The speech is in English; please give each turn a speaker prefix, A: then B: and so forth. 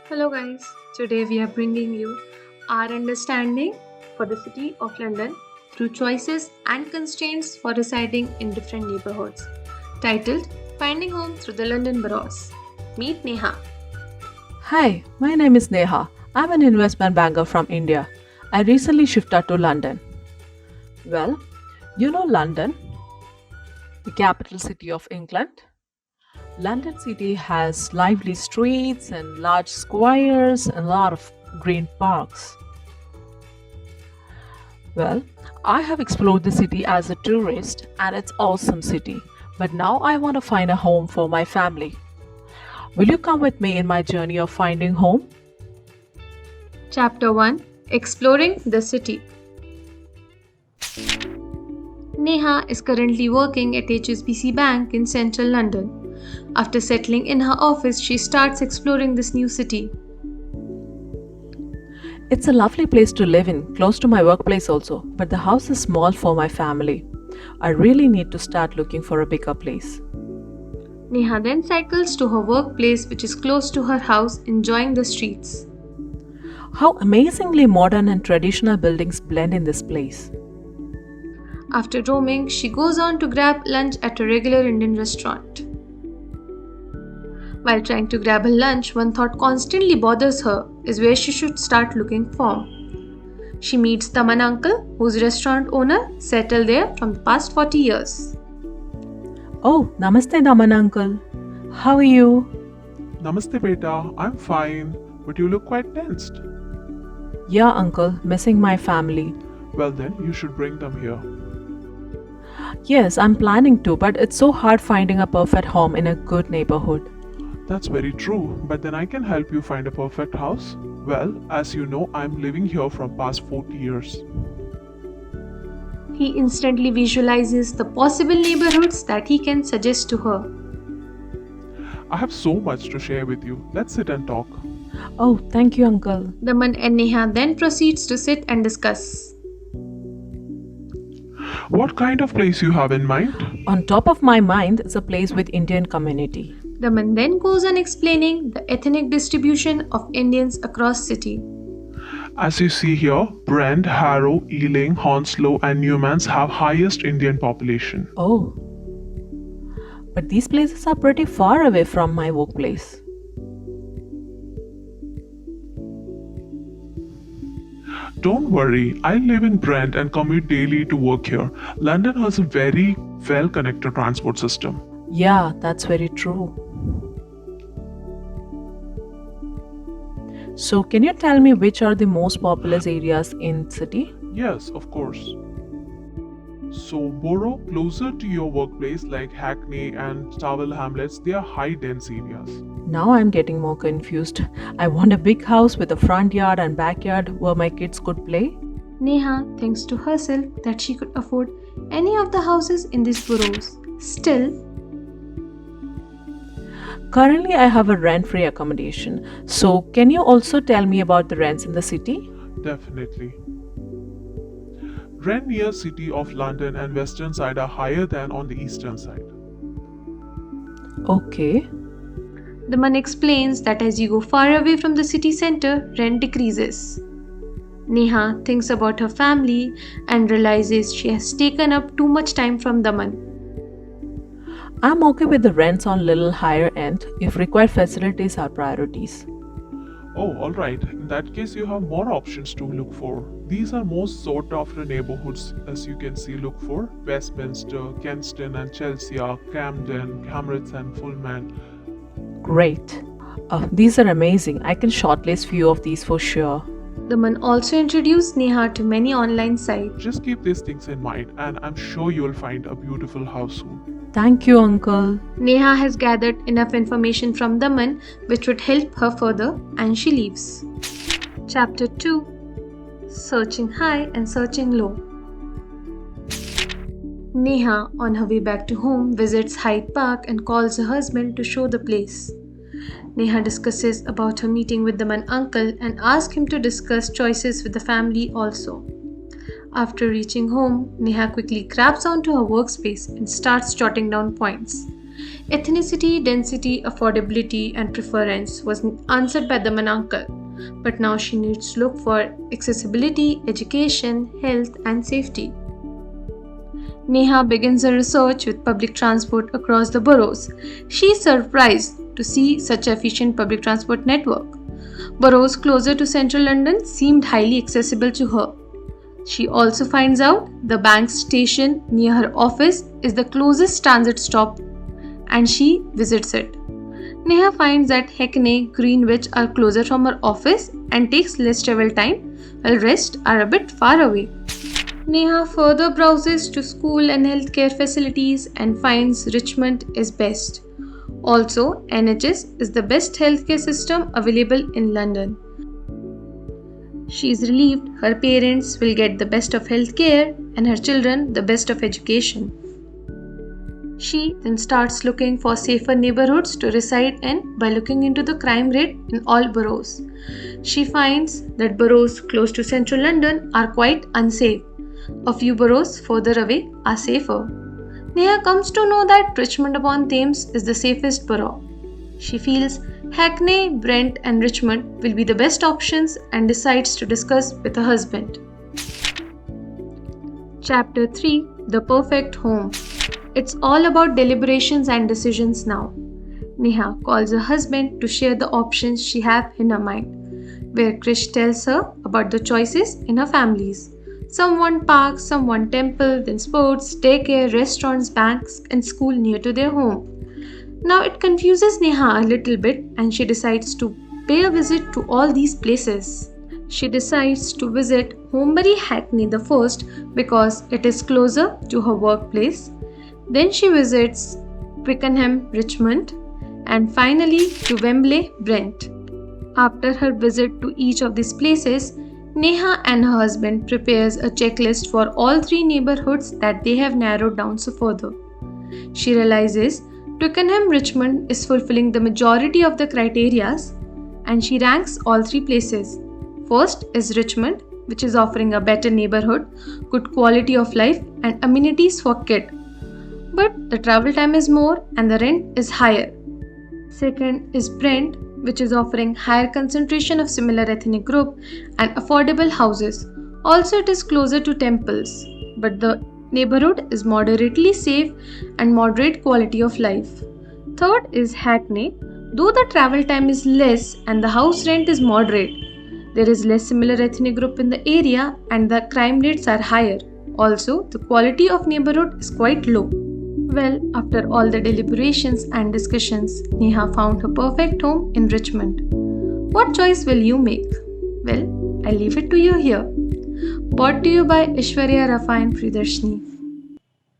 A: Hello, guys. Today we are bringing you our understanding for the city of London through choices and constraints for residing in different neighborhoods. Titled Finding Home Through the London Boroughs. Meet Neha.
B: Hi, my name is Neha. I'm an investment banker from India. I recently shifted to London. Well, you know London, the capital city of England? London city has lively streets and large squares and a lot of green parks. Well, I have explored the city as a tourist and it's awesome city. But now I want to find a home for my family. Will you come with me in my journey of finding home?
A: Chapter 1 Exploring the City. Neha is currently working at HSBC Bank in central London. After settling in her office, she starts exploring this new city.
B: It's a lovely place to live in, close to my workplace also, but the house is small for my family. I really need to start looking for a bigger place.
A: Neha then cycles to her workplace, which is close to her house, enjoying the streets.
B: How amazingly modern and traditional buildings blend in this place.
A: After roaming, she goes on to grab lunch at a regular Indian restaurant. While trying to grab her lunch, one thought constantly bothers her is where she should start looking for. She meets the Daman uncle, whose restaurant owner settled there from the past 40 years.
B: Oh, Namaste Daman uncle. How are you?
C: Namaste, beta. I'm fine, but you look quite tensed.
B: Yeah, uncle, missing my family.
C: Well, then, you should bring them here.
B: Yes, I'm planning to, but it's so hard finding a perfect home in a good neighborhood.
C: That's very true, but then I can help you find a perfect house. Well, as you know, I'm living here from past 40 years.
A: He instantly visualizes the possible neighborhoods that he can suggest to her.
C: I have so much to share with you. Let's sit and talk.
B: Oh, thank you, uncle.
A: Daman and Neha then proceeds to sit and discuss.
C: What kind of place you have in mind?
B: On top of my mind is a place with Indian community.
A: Daman then goes on explaining the ethnic distribution of Indians across city.
C: As you see here, Brent, Harrow, Ealing, Hounslow and Newmans have highest Indian population.
B: Oh. But these places are pretty far away from my workplace.
C: Don't worry, I live in Brent and commute daily to work here. London has a very well-connected transport system.
B: Yeah, that's very true. So, can you tell me which are the most populous areas in city?
C: Yes, of course. So, Borough, closer to your workplace like Hackney and Tower Hamlets, they are high dense areas.
B: Now I'm getting more confused. I want a big house with a front yard and backyard where my kids could play.
A: Neha thinks to herself that she could afford any of the houses in these boroughs. Still,
B: Currently, I have a rent free accommodation. So, can you also tell me about the rents in the city?
C: Definitely. Rent near City of London and western side are higher than on the eastern side.
B: Okay.
A: the man explains that as you go far away from the city center, rent decreases. Neha thinks about her family and realizes she has taken up too much time from Daman.
B: I'm okay with the rents on little higher end if required facilities are priorities.
C: Oh, alright. In that case, you have more options to look for. These are most sought after neighborhoods, as you can see. Look for Westminster, Kensington and Chelsea, Camden, Hamlets and Fulham.
B: Great. These are amazing. I can shortlist few of these for sure.
A: The man also introduced Neha to many online sites.
C: Just keep these things in mind, and I'm sure you'll find a beautiful house soon.
B: Thank you, uncle.
A: Neha has gathered enough information from Daman which would help her further, and she leaves. Chapter 2 Searching High and Searching Low. Neha, on her way back to home, visits Hyde Park and calls her husband to show the place. Neha discusses about her meeting with the man uncle and asks him to discuss choices with the family also. After reaching home, Neha quickly grabs onto her workspace and starts jotting down points. Ethnicity, density, affordability, and preference was answered by the Manakal, but now she needs to look for accessibility, education, health, and safety. Neha begins her research with public transport across the boroughs. She is surprised to see such efficient public transport network. Boroughs closer to central London seemed highly accessible to her. She also finds out the bank station near her office is the closest transit stop and she visits it. Neha finds that Hackney, Greenwich are closer from her office and takes less travel time, while rest are a bit far away. Neha further browses to school and healthcare facilities and finds Richmond is best. Also, NHS is the best healthcare system available in London. She is relieved her parents will get the best of healthcare and her children the best of education. She then starts looking for safer neighborhoods to reside in by looking into the crime rate in all boroughs. She finds that boroughs close to central London are quite unsafe. A few boroughs further away are safer. Neha comes to know that Richmond upon Thames is the safest borough. She feels Hackney, Brent, and Richmond will be the best options and decides to discuss with her husband. Chapter 3 The Perfect Home. It's all about deliberations and decisions now. Neha calls her husband to share the options she has in her mind, where Krish tells her about the choices in her families. Some want parks, some want temple, then sports, daycare, restaurants, banks, and school near to their home. Now it confuses Neha a little bit and she decides to pay a visit to all these places. She decides to visit Holmbury Hackney the first because it is closer to her workplace. Then she visits Twickenham, Richmond, and finally to Wembley, Brent. After her visit to each of these places, Neha and her husband prepares a checklist for all three neighborhoods that they have narrowed down so further. She realizes Twickenham Richmond is fulfilling the majority of the criterias and she ranks all three places. First is Richmond, which is offering a better neighborhood, good quality of life and amenities for kids. But the travel time is more and the rent is higher. Second is Brent, which is offering higher concentration of similar ethnic group and affordable houses. Also it is closer to temples, but the neighborhood is moderately safe and moderate quality of life. Third is Hackney. Though the travel time is less and the house rent is moderate, there is less similar ethnic group in the area and the crime rates are higher. Also, the quality of neighborhood is quite low. Well, after all the deliberations and discussions, Neha found her perfect home in Richmond. What choice will you make? Well, I leave it to you here. Brought to you by Ishwarya, Rafa and Priyadarshini.